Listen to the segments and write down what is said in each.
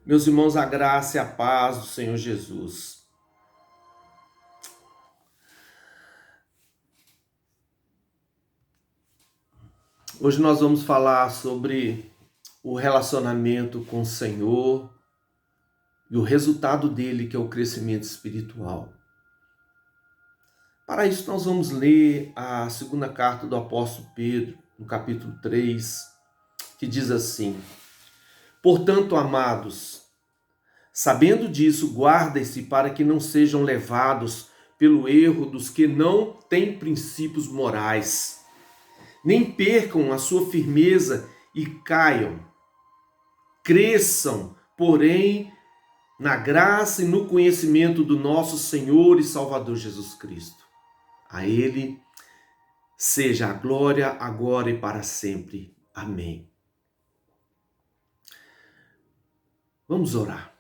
Meus irmãos, a graça e a paz do Senhor Jesus. Hoje nós vamos falar sobre o relacionamento com o Senhor e o resultado dele, que é o crescimento espiritual. Para isso, nós vamos ler a segunda carta do apóstolo Pedro, no capítulo 3, que diz assim: Portanto, amados, sabendo disso, guardem-se para que não sejam levados pelo erro dos que não têm princípios morais, nem percam a sua firmeza e caiam. Cresçam, porém, na graça e no conhecimento do nosso Senhor e Salvador Jesus Cristo. A Ele seja a glória agora e para sempre. Amém. Vamos orar.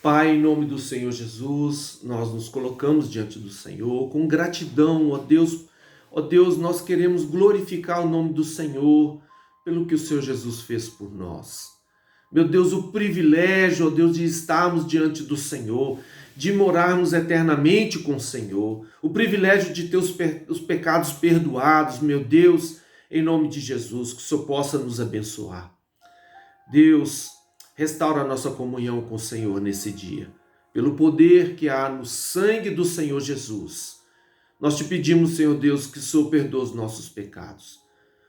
Pai, em nome do Senhor Jesus, nós nos colocamos diante do Senhor com gratidão, ó Deus. Ó Deus, nós queremos glorificar o nome do Senhor pelo que o Senhor Jesus fez por nós. Meu Deus, o privilégio, ó Deus, de estarmos diante do Senhor, de morarmos eternamente com o Senhor, o privilégio de ter os pecados perdoados, meu Deus, em nome de Jesus, que o Senhor possa nos abençoar. Deus, restaura a nossa comunhão com o Senhor nesse dia, pelo poder que há no sangue do Senhor Jesus. Nós te pedimos, Senhor Deus, que o Senhor perdoe os nossos pecados.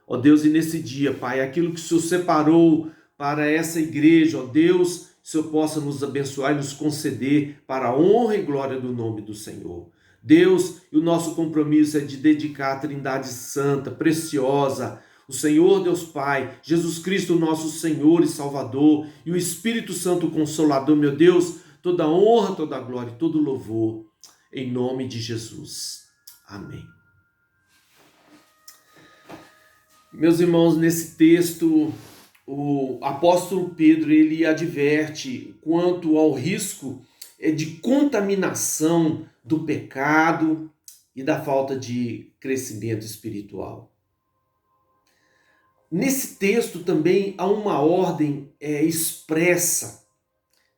Ó Deus, e nesse dia, Pai, aquilo que o Senhor separou para essa igreja, ó Deus, o Senhor possa nos abençoar e nos conceder para a honra e glória do nome do Senhor. Deus, e o nosso compromisso é de dedicar a Trindade Santa, preciosa, o Senhor Deus Pai, Jesus Cristo, nosso Senhor e Salvador, e o Espírito Santo Consolador, meu Deus, toda honra, toda glória e todo louvor, em nome de Jesus. Amém. Meus irmãos, nesse texto, o apóstolo Pedro ele adverte quanto ao risco de contaminação do pecado e da falta de crescimento espiritual. Nesse texto também há uma ordem expressa,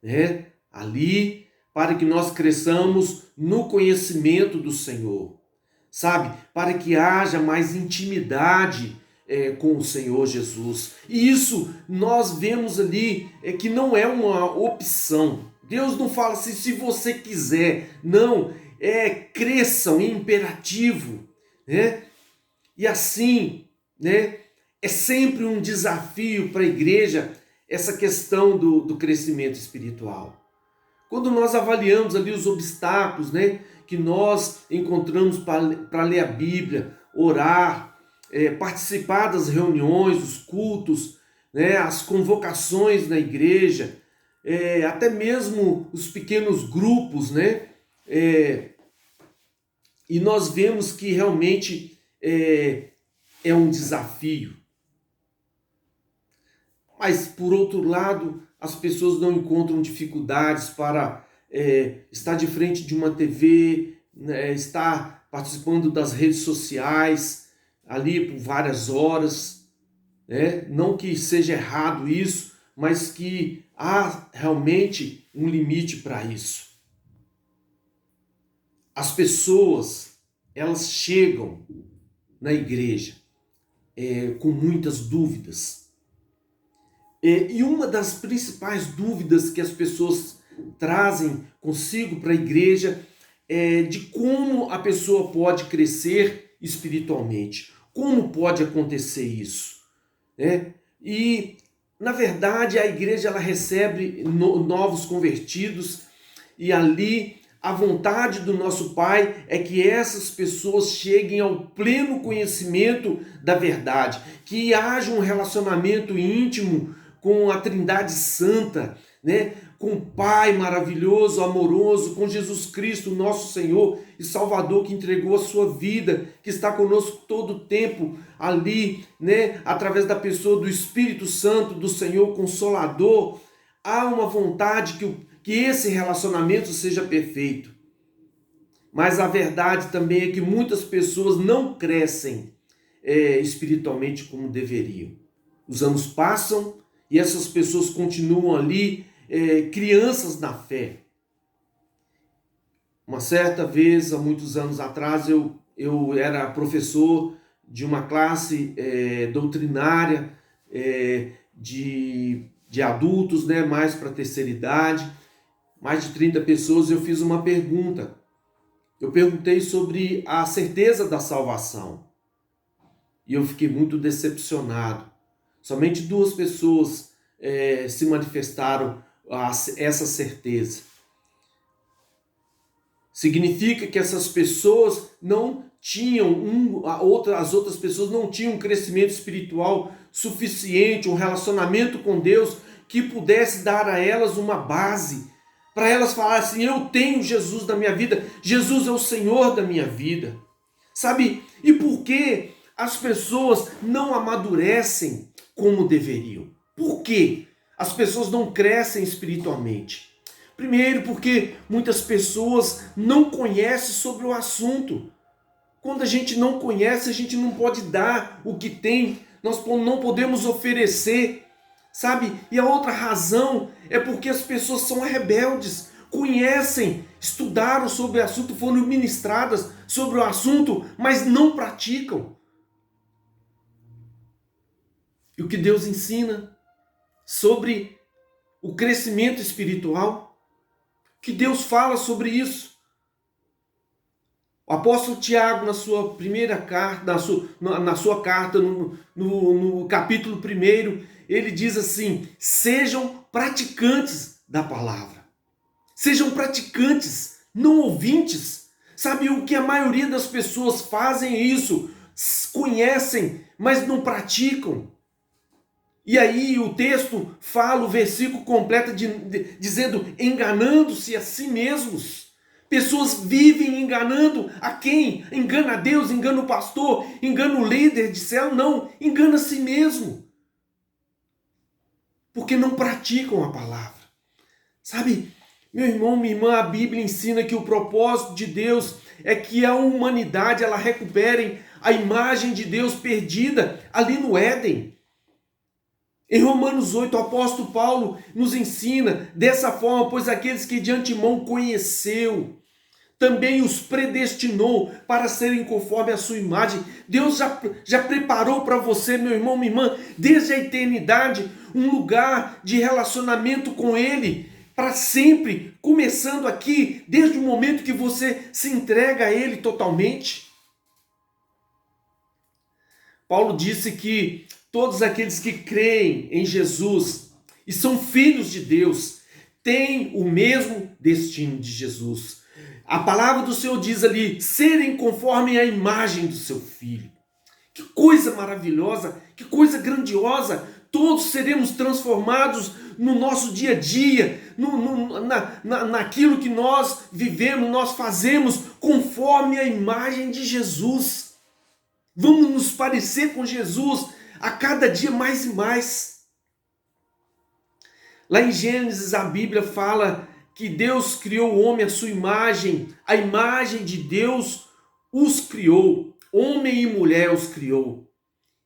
né, ali, para que nós cresçamos no conhecimento do Senhor, sabe? Para que haja mais intimidade com o Senhor Jesus. E isso nós vemos ali que não é uma opção. Deus não fala assim, se você quiser. Não, cresçam, é imperativo, né? E assim, né? É sempre um desafio para a igreja essa questão do crescimento espiritual. Quando nós avaliamos ali os obstáculos, né, que nós encontramos para ler a Bíblia, orar, participar das reuniões, dos cultos, né, as convocações na igreja, até mesmo os pequenos grupos, né, e nós vemos que realmente é um desafio. Mas, por outro lado, as pessoas não encontram dificuldades para estar de frente de uma TV, né, estar participando das redes sociais, ali por várias horas, né? Não que seja errado isso, mas que há realmente um limite para isso. As pessoas, elas chegam na igreja com muitas dúvidas. E uma das principais dúvidas que as pessoas trazem consigo para a igreja é de como a pessoa pode crescer espiritualmente. Como pode acontecer isso? E, na verdade, a igreja ela recebe novos convertidos e ali a vontade do nosso Pai é que essas pessoas cheguem ao pleno conhecimento da verdade, que haja um relacionamento íntimo com a Trindade Santa, né? Com o Pai maravilhoso, amoroso, com Jesus Cristo, nosso Senhor e Salvador, que entregou a sua vida, que está conosco todo o tempo ali, né? Através da pessoa do Espírito Santo, do Senhor Consolador. Há uma vontade que esse relacionamento seja perfeito. Mas a verdade também é que muitas pessoas não crescem espiritualmente como deveriam. Os anos passam e essas pessoas continuam ali crianças na fé. Uma certa vez, há muitos anos atrás, eu era professor de uma classe doutrinária de adultos, né, mais para a terceira idade, mais de 30 pessoas. Eu fiz uma pergunta. Eu perguntei sobre a certeza da salvação e eu fiquei muito decepcionado. Somente 2 pessoas se manifestaram essa certeza. Significa que essas pessoas não tinham, as outras pessoas não tinham um crescimento espiritual suficiente, um relacionamento com Deus que pudesse dar a elas uma base, para elas falarem assim: eu tenho Jesus na minha vida, Jesus é o Senhor da minha vida. Sabe? E por que as pessoas não amadurecem como deveriam? Por que as pessoas não crescem espiritualmente? Primeiro, porque muitas pessoas não conhecem sobre o assunto. Quando a gente não conhece, a gente não pode dar o que tem, nós não podemos oferecer, sabe? E a outra razão é porque as pessoas são rebeldes, conhecem, estudaram sobre o assunto, foram ministradas sobre o assunto, mas não praticam. E o que Deus ensina sobre o crescimento espiritual, que Deus fala sobre isso. O apóstolo Tiago, na sua primeira carta, na sua carta, no capítulo 1, ele diz assim: sejam praticantes da palavra. Sejam praticantes, não ouvintes. Sabe o que a maioria das pessoas fazem é isso? Conhecem, mas não praticam. E aí o texto fala, o versículo completa dizendo: enganando-se a si mesmos. Pessoas vivem enganando a quem? Engana a Deus, engana o pastor, engana o líder de céu? Não, engana a si mesmo. Porque não praticam a palavra. Sabe, meu irmão, minha irmã, a Bíblia ensina que o propósito de Deus é que a humanidade ela recupere a imagem de Deus perdida ali no Éden. Em Romanos 8, o apóstolo Paulo nos ensina dessa forma: pois aqueles que de antemão conheceu, também os predestinou para serem conforme a sua imagem. Deus já preparou para você, meu irmão, minha irmã, desde a eternidade, um lugar de relacionamento com Ele, para sempre, começando aqui, desde o momento que você se entrega a Ele totalmente. Paulo disse que todos aqueles que creem em Jesus e são filhos de Deus têm o mesmo destino de Jesus. A palavra do Senhor diz ali: serem conforme a imagem do seu Filho. Que coisa maravilhosa, que coisa grandiosa! Todos seremos transformados no nosso dia a dia, naquilo que nós vivemos, nós fazemos conforme a imagem de Jesus. Vamos nos parecer com Jesus a cada dia mais e mais. Lá em Gênesis a Bíblia fala que Deus criou o homem à sua imagem, a imagem de Deus os criou, homem e mulher os criou.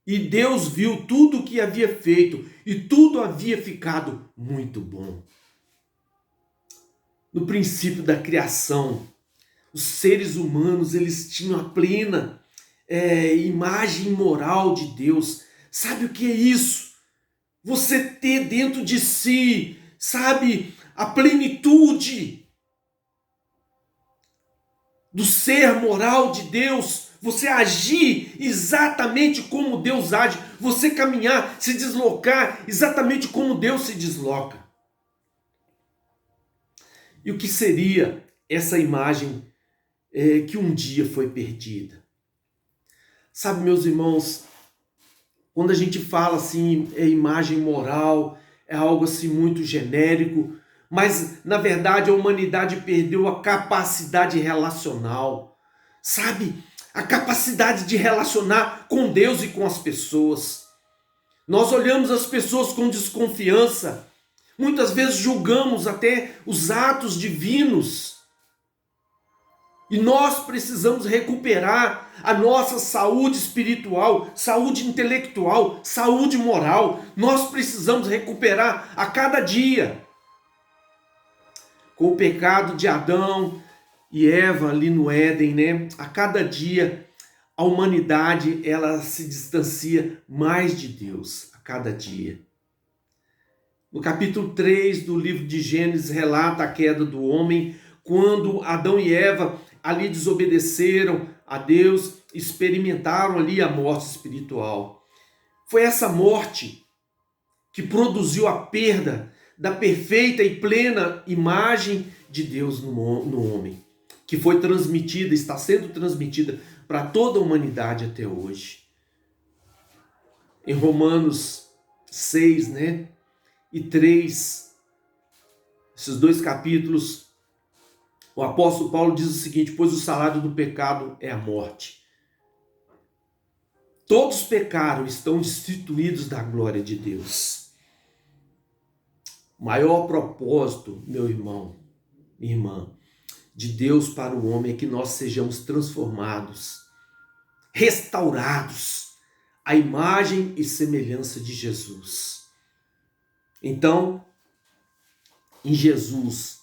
E Deus viu tudo o que havia feito e tudo havia ficado muito bom. No princípio da criação, os seres humanos eles tinham a plena imagem moral de Deus. Sabe o que é isso? Você ter dentro de si, sabe, a plenitude do ser moral de Deus, você agir exatamente como Deus age, você caminhar, se deslocar exatamente como Deus se desloca. E o que seria essa imagem que um dia foi perdida? Sabe, meus irmãos, quando a gente fala assim, imagem moral, é algo assim muito genérico, mas na verdade a humanidade perdeu a capacidade relacional, sabe? A capacidade de relacionar com Deus e com as pessoas. Nós olhamos as pessoas com desconfiança, muitas vezes julgamos até os atos divinos. E nós precisamos recuperar a nossa saúde espiritual, saúde intelectual, saúde moral. Nós precisamos recuperar a cada dia. com o pecado de Adão e Eva ali no Éden, né? A cada dia a humanidade ela se distancia mais de Deus, a cada dia. No capítulo 3 do livro de Gênesis relata a queda do homem, quando Adão e Eva ali desobedeceram a Deus, experimentaram ali a morte espiritual. Foi essa morte que produziu a perda da perfeita e plena imagem de Deus no homem, que foi transmitida, está sendo transmitida para toda a humanidade até hoje. Em Romanos 6, né, e 3, esses dois capítulos, o apóstolo Paulo diz o seguinte: pois o salário do pecado é a morte. Todos pecaram, estão destituídos da glória de Deus. O maior propósito, meu irmão, minha irmã, de Deus para o homem é que nós sejamos transformados, restaurados à imagem e semelhança de Jesus. Então, em Jesus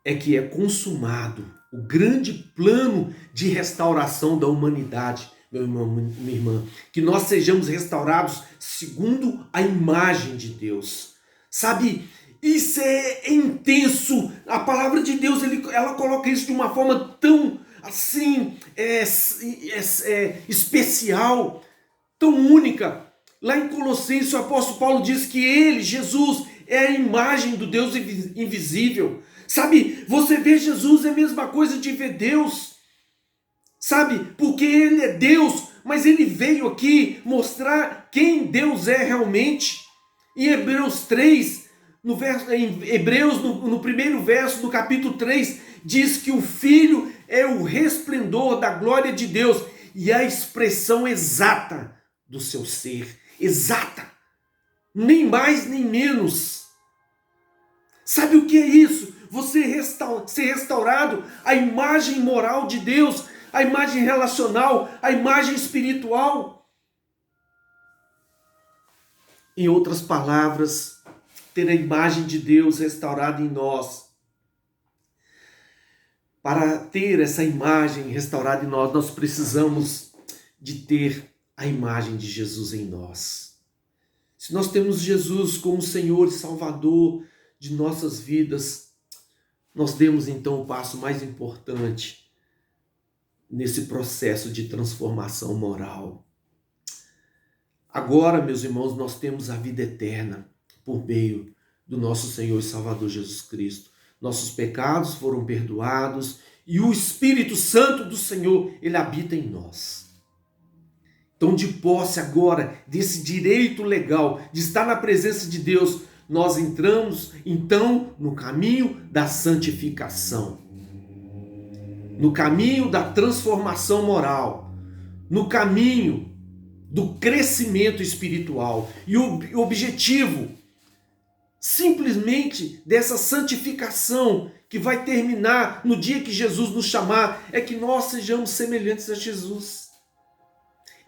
é que é consumado o grande plano de restauração da humanidade, meu irmão, minha irmã, que nós sejamos restaurados segundo a imagem de Deus. Sabe, isso é intenso. A palavra de Deus, ela coloca isso de uma forma tão assim, especial, tão única. Lá em Colossenses, o apóstolo Paulo diz que ele, Jesus, é a imagem do Deus invisível. Sabe, você vê Jesus é a mesma coisa de ver Deus. Sabe, porque ele é Deus, mas ele veio aqui mostrar quem Deus é realmente. Em Hebreus 3, no primeiro verso do capítulo 3, diz que o Filho é o resplendor da glória de Deus e a expressão exata do seu ser. Exata. Nem mais nem menos. Sabe o que é isso? Você ser restaurado à imagem moral de Deus, à imagem relacional, à imagem espiritual. Em outras palavras, ter a imagem de Deus restaurada em nós. Para ter essa imagem restaurada em nós, nós precisamos de ter a imagem de Jesus em nós. Se nós temos Jesus como Senhor e Salvador de nossas vidas, nós demos então o passo mais importante nesse processo de transformação moral. Agora, meus irmãos, nós temos a vida eterna por meio do nosso Senhor e Salvador Jesus Cristo. Nossos pecados foram perdoados e o Espírito Santo do Senhor, ele habita em nós. Então, de posse agora desse direito legal de estar na presença de Deus, nós entramos então no caminho da santificação, no caminho da transformação moral, no caminho do crescimento espiritual. E o objetivo simplesmente dessa santificação que vai terminar no dia que Jesus nos chamar é que nós sejamos semelhantes a Jesus.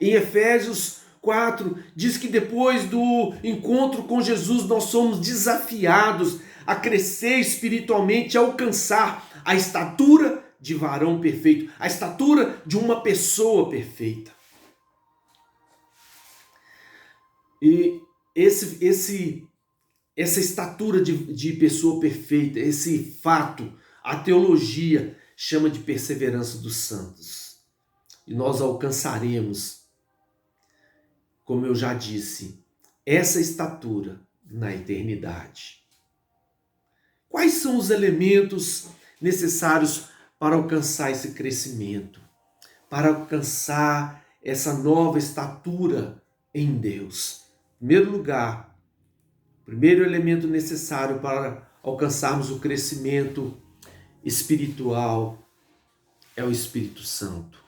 Em Efésios 4 diz que depois do encontro com Jesus nós somos desafiados a crescer espiritualmente, a alcançar a estatura de varão perfeito, a estatura de uma pessoa perfeita. E essa estatura de pessoa perfeita, esse fato, a teologia chama de perseverança dos santos. E nós alcançaremos, como eu já disse, essa estatura na eternidade. Quais são os elementos necessários para alcançar esse crescimento? Para alcançar essa nova estatura em Deus? Em primeiro lugar, o primeiro elemento necessário para alcançarmos o crescimento espiritual é o Espírito Santo.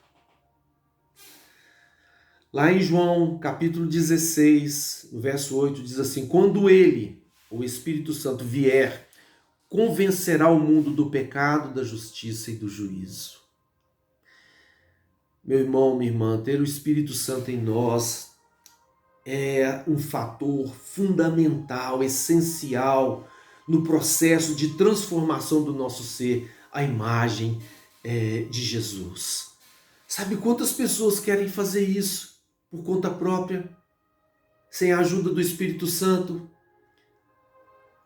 Lá em João, capítulo 16, no verso 8, diz assim: quando ele, o Espírito Santo, vier, convencerá o mundo do pecado, da justiça e do juízo. Meu irmão, minha irmã, ter o Espírito Santo em nós é um fator fundamental, essencial no processo de transformação do nosso ser à imagem de Jesus. Sabe quantas pessoas querem fazer isso por conta própria, sem a ajuda do Espírito Santo?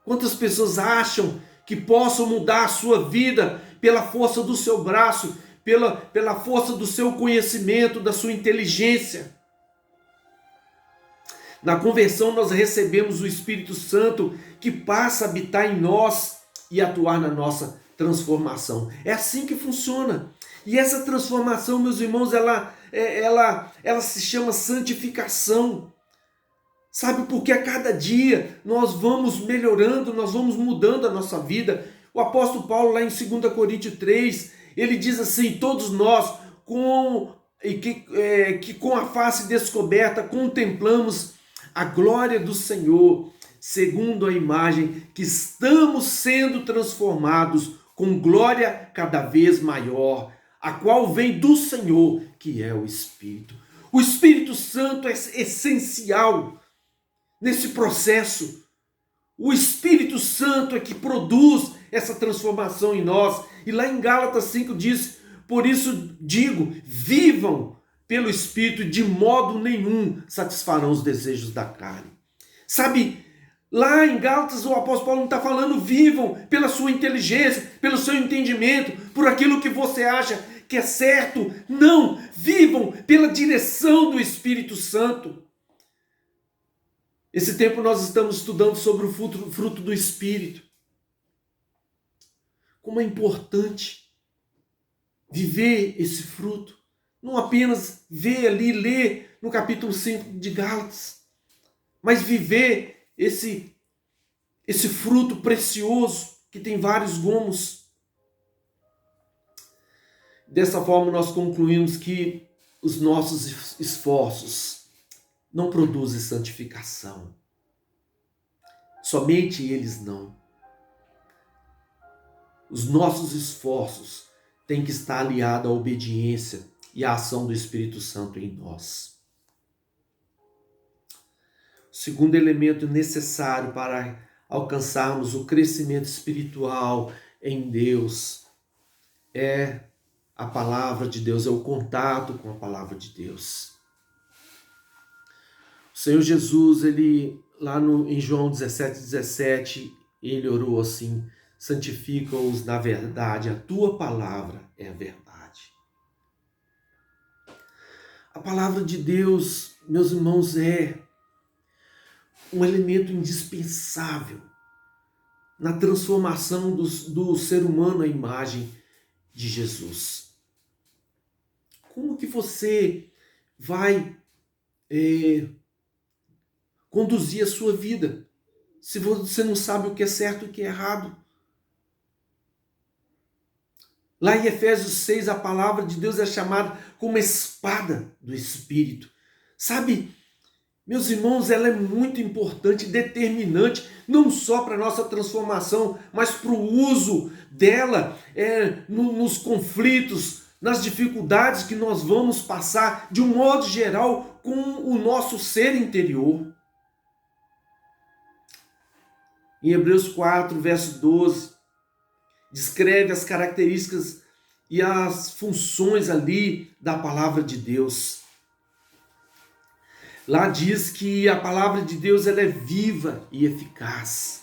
Quantas pessoas acham que possam mudar a sua vida pela força do seu braço, pela força do seu conhecimento, da sua inteligência? Na conversão nós recebemos o Espírito Santo que passa a habitar em nós e atuar na nossa transformação. É assim que funciona. E essa transformação, meus irmãos, ela se chama santificação. Sabe, porque a cada dia nós vamos melhorando, nós vamos mudando a nossa vida. O apóstolo Paulo, lá em 2 Coríntios 3, ele diz assim: todos nós, que com a face descoberta, contemplamos a glória do Senhor, segundo a imagem, que estamos sendo transformados com glória cada vez maior, a qual vem do Senhor, que é o Espírito. O Espírito Santo é essencial nesse processo. O Espírito Santo é que produz essa transformação em nós. E lá em Gálatas 5 diz: por isso digo, vivam pelo Espírito, de modo nenhum satisfarão os desejos da carne. Sabe, lá em Gálatas o apóstolo Paulo não está falando vivam pela sua inteligência, pelo seu entendimento, por aquilo que você acha que é certo. Não, vivam pela direção do Espírito Santo. Esse tempo nós estamos estudando sobre o fruto do Espírito. Como é importante viver esse fruto. Não apenas ver ali, ler no capítulo 5 de Gálatas, mas viver esse fruto precioso que tem vários gomos. Dessa forma nós concluímos que os nossos esforços não produzem santificação. Somente eles não. Os nossos esforços têm que estar aliados à obediência e à ação do Espírito Santo em nós. O segundo elemento necessário para alcançarmos o crescimento espiritual em Deus é a palavra de Deus, é o contato com a palavra de Deus. O Senhor Jesus, ele lá em João 17:17, ele orou assim: santifica-os na verdade, a tua palavra é a verdade. A palavra de Deus, meus irmãos, é um elemento indispensável na transformação do ser humano à imagem de Jesus. Como que você vai conduzir a sua vida se você não sabe o que é certo e o que é errado? Lá em Efésios 6, a palavra de Deus é chamada como espada do Espírito. Sabe, meus irmãos, ela é muito importante, determinante, não só para a nossa transformação, mas para o uso dela nos conflitos, nas dificuldades que nós vamos passar, de um modo geral, com o nosso ser interior. Em Hebreus 4, verso 12, descreve as características e as funções ali da palavra de Deus. Lá diz que a palavra de Deus ela é viva e eficaz.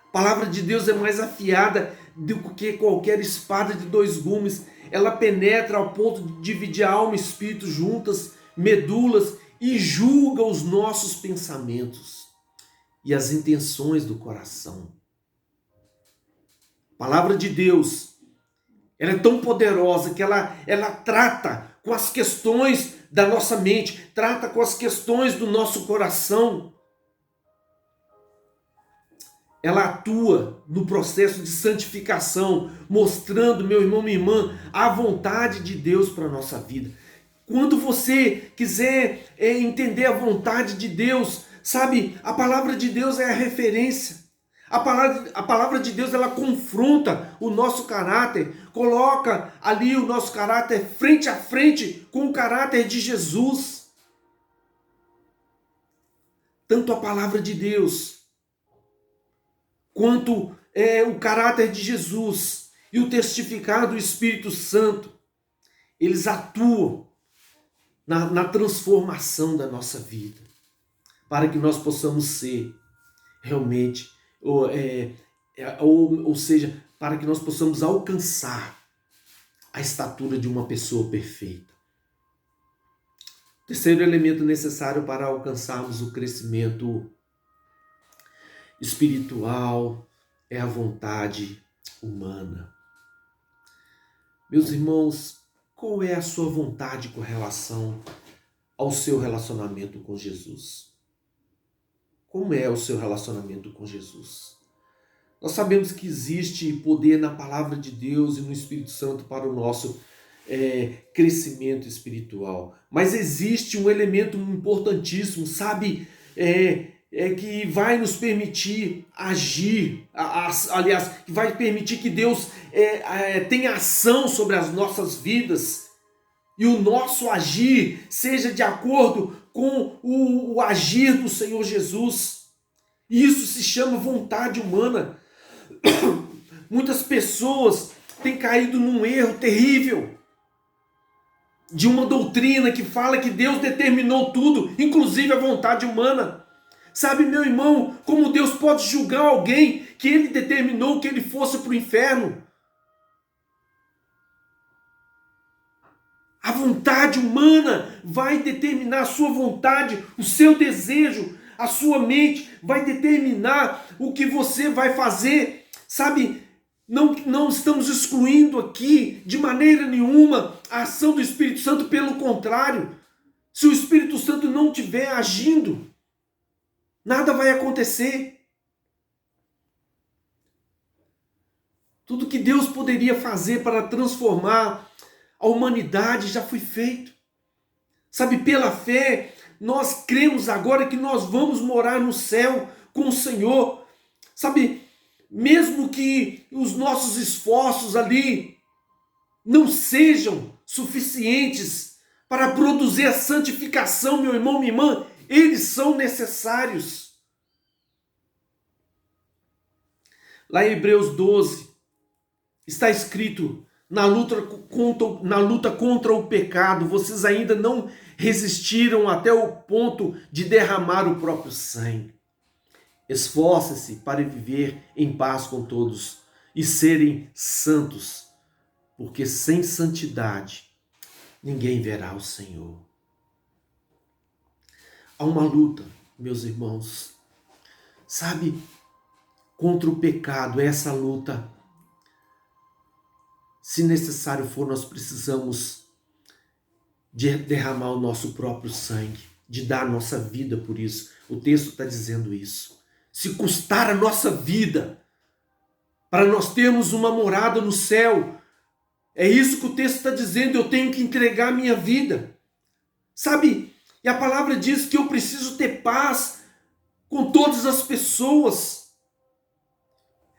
A palavra de Deus é mais afiada do que qualquer espada de dois gumes. Ela penetra ao ponto de dividir a alma e espírito juntas, medulas, e julga os nossos pensamentos e as intenções do coração. A palavra de Deus, ela é tão poderosa que ela trata com as questões da nossa mente, trata com as questões do nosso coração. Ela atua no processo de santificação, mostrando, meu irmão, minha irmã, a vontade de Deus para a nossa vida. Quando você quiser entender a vontade de Deus, sabe, a palavra de Deus é a referência. A palavra de Deus, ela confronta o nosso caráter, coloca ali o nosso caráter frente a frente com o caráter de Jesus. Tanto a palavra de Deus quanto o caráter de Jesus e o testificar do Espírito Santo, eles atuam na transformação da nossa vida, para que nós possamos ser realmente, ou seja, para que nós possamos alcançar a estatura de uma pessoa perfeita. Terceiro elemento necessário para alcançarmos o crescimento espiritual é a vontade humana. Meus irmãos, qual é a sua vontade com relação ao seu relacionamento com Jesus? Como é o seu relacionamento com Jesus? Nós sabemos que existe poder na palavra de Deus e no Espírito Santo para o nosso crescimento espiritual. Mas existe um elemento importantíssimo, sabe? Que vai nos permitir agir, aliás, que vai permitir que Deus tenha ação sobre as nossas vidas e o nosso agir seja de acordo com o agir do Senhor Jesus. E isso se chama vontade humana. Muitas pessoas têm caído num erro terrível de uma doutrina que fala que Deus determinou tudo, inclusive a vontade humana. Sabe, meu irmão, como Deus pode julgar alguém que Ele determinou que ele fosse para o inferno? A vontade humana vai determinar a sua vontade, o seu desejo, a sua mente vai determinar o que você vai fazer. Sabe, não estamos excluindo aqui de maneira nenhuma a ação do Espírito Santo, pelo contrário. Se o Espírito Santo não estiver agindo, nada vai acontecer. Tudo que Deus poderia fazer para transformar a humanidade já foi feito. Sabe, pela fé, nós cremos agora que nós vamos morar no céu com o Senhor. Sabe, mesmo que os nossos esforços ali não sejam suficientes para produzir a santificação, meu irmão, minha irmã, eles são necessários. Lá em Hebreus 12, está escrito: na luta contra o pecado, vocês ainda não resistiram até o ponto de derramar o próprio sangue. Esforcem-se para viver em paz com todos e serem santos, porque sem santidade ninguém verá o Senhor. Há uma luta, meus irmãos, sabe, contra o pecado. Essa luta, se necessário for, nós precisamos de derramar o nosso próprio sangue, de dar a nossa vida por isso. O texto está dizendo isso. Se custar a nossa vida para nós termos uma morada no céu, é isso que o texto está dizendo. Eu tenho que entregar a minha vida, sabe? E a palavra diz que eu preciso ter paz com todas as pessoas.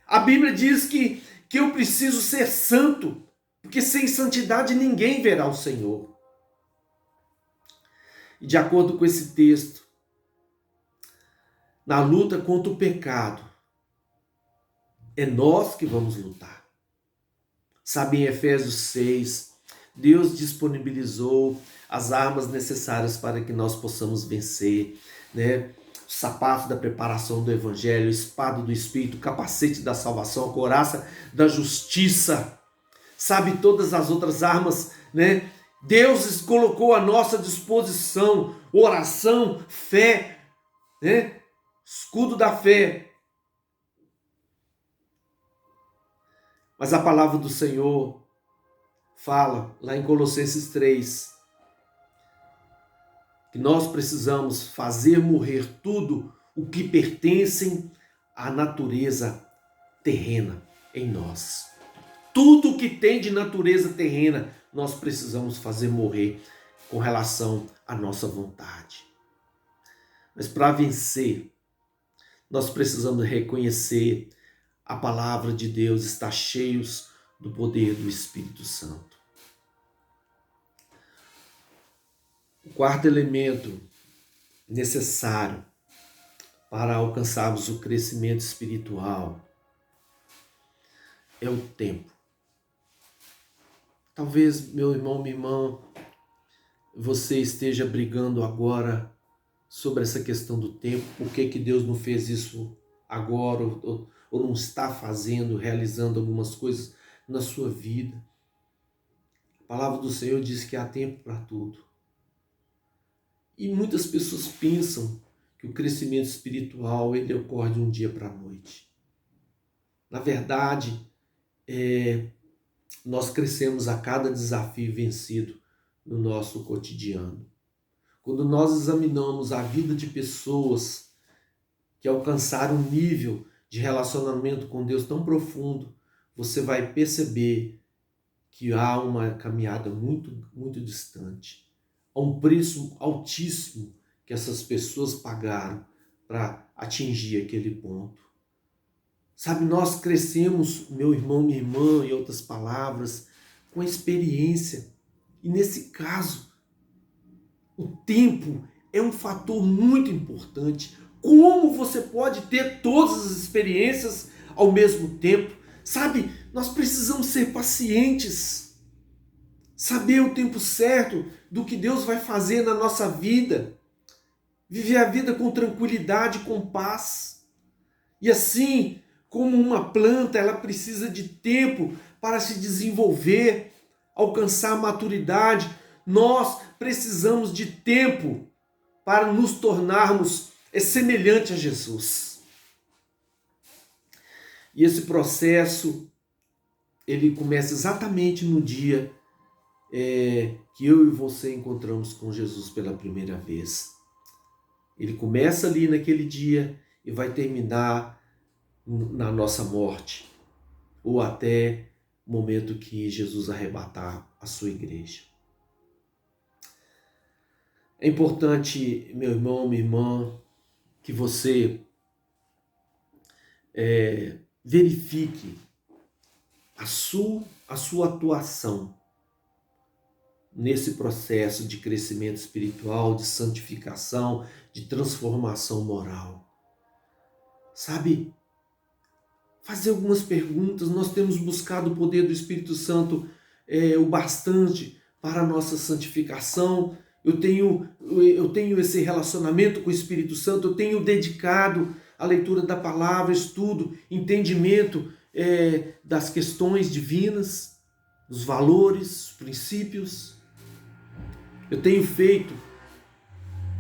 A Bíblia diz que eu preciso ser santo, porque sem santidade ninguém verá o Senhor. E de acordo com esse texto, na luta contra o pecado, é nós que vamos lutar. Sabe, em Efésios 6, Deus disponibilizou as armas necessárias para que nós possamos vencer, né? O sapato da preparação do Evangelho, a espada do Espírito, o capacete da salvação, a couraça da justiça. Sabe, todas as outras armas, né? Deus colocou à nossa disposição: oração, fé, né? Escudo da fé. Mas a palavra do Senhor fala lá em Colossenses 3 que nós precisamos fazer morrer tudo o que pertencem à natureza terrena em nós. Tudo que tem de natureza terrena nós precisamos fazer morrer com relação à nossa vontade. Mas para vencer, nós precisamos reconhecer a palavra de Deus, está cheios do poder do Espírito Santo. O quarto elemento necessário para alcançarmos o crescimento espiritual é o tempo. Talvez, meu irmão, minha irmã, você esteja brigando agora sobre essa questão do tempo, por que Deus não fez isso agora, ou não está fazendo, realizando algumas coisas na sua vida. A palavra do Senhor diz que há tempo para tudo. E muitas pessoas pensam que o crescimento espiritual ele ocorre de um dia para a noite. Na verdade, nós crescemos a cada desafio vencido no nosso cotidiano. Quando nós examinamos a vida de pessoas que alcançaram um nível de relacionamento com Deus tão profundo, você vai perceber que há uma caminhada muito, muito distante. Há um preço altíssimo que essas pessoas pagaram para atingir aquele ponto. Sabe, nós crescemos, meu irmão, minha irmã, em outras palavras, com a experiência. E nesse caso, o tempo é um fator muito importante. Como você pode ter todas as experiências ao mesmo tempo? Sabe, nós precisamos ser pacientes. Saber o tempo certo do que Deus vai fazer na nossa vida. Viver a vida com tranquilidade, com paz. E assim, como uma planta, ela precisa de tempo para se desenvolver, alcançar a maturidade. Nós precisamos de tempo para nos tornarmos semelhantes a Jesus. E esse processo, ele começa exatamente no dia que eu e você encontramos com Jesus pela primeira vez. Ele começa ali naquele dia e vai terminar na nossa morte, ou até o momento que Jesus arrebatar a sua igreja. É importante, meu irmão, minha irmã, que você verifique a sua atuação nesse processo de crescimento espiritual, de santificação, de transformação moral. Sabe, fazer algumas perguntas. Nós temos buscado o poder do Espírito Santo o bastante para a nossa santificação. Eu tenho esse relacionamento com o Espírito Santo, eu tenho dedicado a leitura da palavra, estudo, entendimento das questões divinas, dos valores, os princípios. Eu tenho feito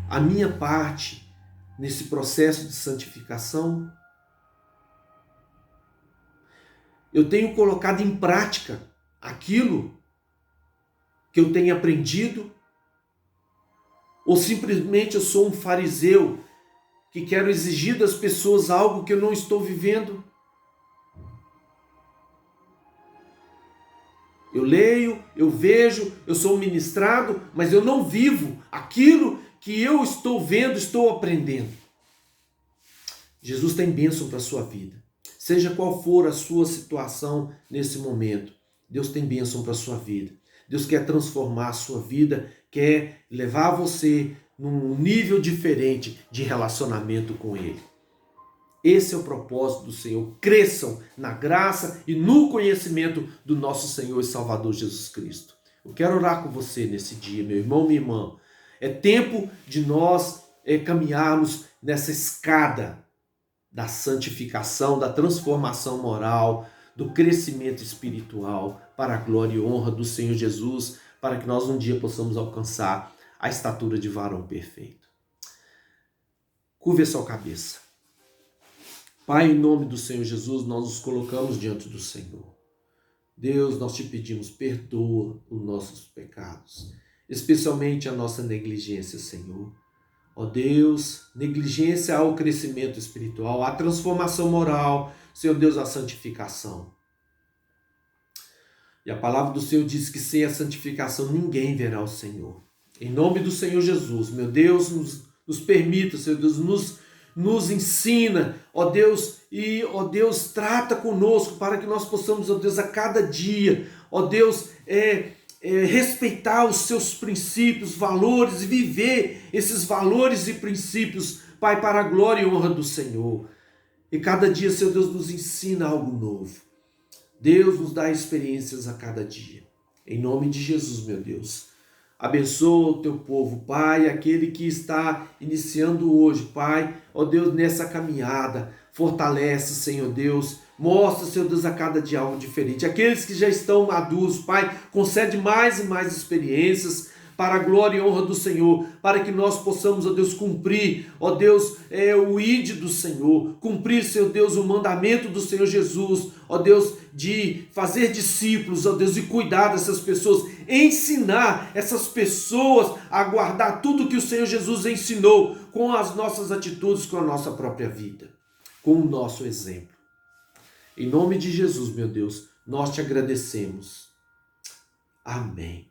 a minha parte nesse processo de santificação. Eu tenho colocado em prática aquilo que eu tenho aprendido, ou simplesmente eu sou um fariseu que quero exigir das pessoas algo que eu não estou vivendo? Eu leio, eu vejo, eu sou ministrado, mas eu não vivo aquilo que eu estou vendo, estou aprendendo. Jesus tem bênção para a sua vida. Seja qual for a sua situação nesse momento, Deus tem bênção para a sua vida. Deus quer transformar a sua vida, quer levar você num nível diferente de relacionamento com Ele. Esse é o propósito do Senhor. Cresçam na graça e no conhecimento do nosso Senhor e Salvador Jesus Cristo. Eu quero orar com você nesse dia, meu irmão, minha irmã. É tempo de nós caminharmos nessa escada da santificação, da transformação moral, do crescimento espiritual para a glória e honra do Senhor Jesus, para que nós um dia possamos alcançar a estatura de varão perfeito. Curve a sua cabeça. Pai, em nome do Senhor Jesus, nós nos colocamos diante do Senhor. Deus, nós te pedimos, perdoa os nossos pecados, especialmente a nossa negligência, Senhor. Ó Deus, negligência ao crescimento espiritual, à transformação moral, Senhor Deus, à santificação. E a palavra do Senhor diz que sem a santificação ninguém verá o Senhor. Em nome do Senhor Jesus, meu Deus, nos permita, Senhor Deus, nos ensina, ó Deus, e ó Deus, trata conosco para que nós possamos, ó Deus, a cada dia, ó Deus, respeitar os seus princípios, valores e viver esses valores e princípios Pai, para a glória e honra do Senhor. E cada dia, Senhor Deus, nos ensina algo novo. Deus nos dá experiências a cada dia. Em nome de Jesus, meu Deus. Abençoa o teu povo, Pai, aquele que está iniciando hoje, Pai, ó Deus, nessa caminhada. Fortalece, Senhor Deus. Mostra, Senhor Deus, a cada dia algo diferente. Aqueles que já estão maduros, Pai, concede mais e mais experiências para a glória e honra do Senhor, para que nós possamos, ó Deus, cumprir, ó Deus, o ide do Senhor, cumprir, Senhor Deus, o mandamento do Senhor Jesus, ó Deus, de fazer discípulos, ó Deus, e cuidar dessas pessoas, ensinar essas pessoas a guardar tudo que o Senhor Jesus ensinou com as nossas atitudes, com a nossa própria vida, com o nosso exemplo. Em nome de Jesus, meu Deus, nós te agradecemos. Amém.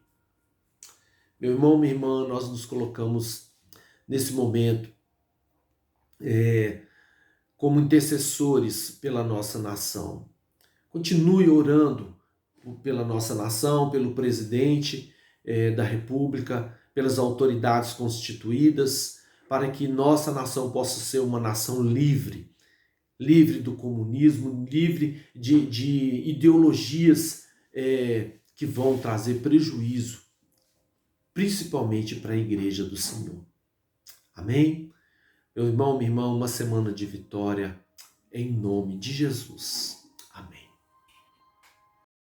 Meu irmão, minha irmã, nós nos colocamos nesse momento como intercessores pela nossa nação. Continue orando pela nossa nação, pelo presidente da República, pelas autoridades constituídas, para que nossa nação possa ser uma nação livre, livre do comunismo, livre de ideologias que vão trazer prejuízo, principalmente para a igreja do Senhor. Amém? Meu irmão, minha irmã, uma semana de vitória em nome de Jesus.